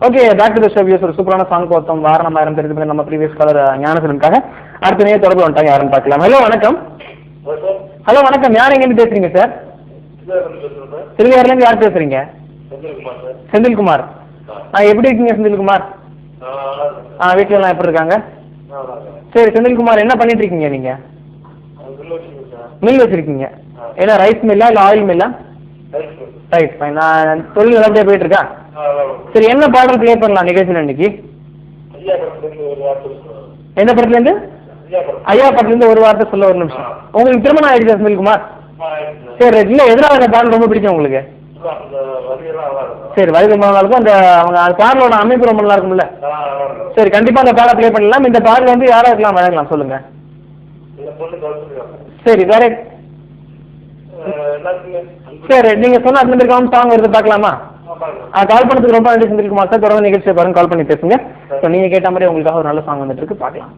Okay, back to the show. ஒரு சூப்பரான song பார்த்தோம். வாரணம் ஆயிரம் தெரிஞ்சு நம்ம ப்ரீவியஸ் காலர் ஞானசனுக்காக. அடுத்த நேரம் தொடர்பு வந்துட்டாங்க, யாருன்னு பார்க்கலாம். ஹலோ வணக்கம். ஹலோ வணக்கம், யார் எங்கேருந்து பேசுறீங்க சார்? திருவையாறுலேருந்து யார் பேசுறீங்க? செந்தில்குமார். எப்படி இருக்கீங்க செந்தில்குமார்? வீட்டில எல்லாம் எப்படி இருக்காங்க? சரி செந்தில்குமார், என்ன பண்ணிட்டு இருக்கீங்க நீங்க? மில் வச்சிருக்கீங்க. ஏன்னா ரைஸ் மில்லா இல்லை ஆயில் மில்லா? Right, fine. நான் தொழில் நல்லபடியா போயிட்டு இருக்கா? சரி, என்ன பாடல் பிளே பண்ணலாம் நிகழ்ச்சியில் இன்னைக்கு? எந்த படத்துல இருந்து? ஐயா படத்துல இருந்து ஒரு வார்த்தை சொல்ல, ஒரு நிமிஷம். உங்களுக்கு திருமணம் ஆயிடுச்சா செந்தில்குமார்? சரி, இல்ல எதனால அந்த பாடல் ரொம்ப பிடிக்கும் உங்களுக்கு? சரி, வயது மாணவர்களுக்கும் அந்த அவங்க பாடலோட அமைப்பு ரொம்ப நல்லா இருக்கும்ல. சரி, கண்டிப்பா அந்த பாடலை பிளே பண்ணலாம். இந்த பாடல் வந்து யாரா இருக்கலாம் வழங்கலாம், சொல்லுங்க. சரி, வேற? சரி, நீங்க சொன்ன அத்தனை சாங் வருது, பார்க்கலாமா? கால் பண்ணதுக்கு ரொம்ப நன்றி செந்தில்குமார் சார். தொடர்ந்து நிகழ்ச்சியை பாருங்க, கால் பண்ணி பேசுங்க. நீங்க கேட்ட மாதிரி உங்களுக்காக ஒரு நல்ல சாங் வந்துட்டு இருக்கு, பார்க்கலாம்.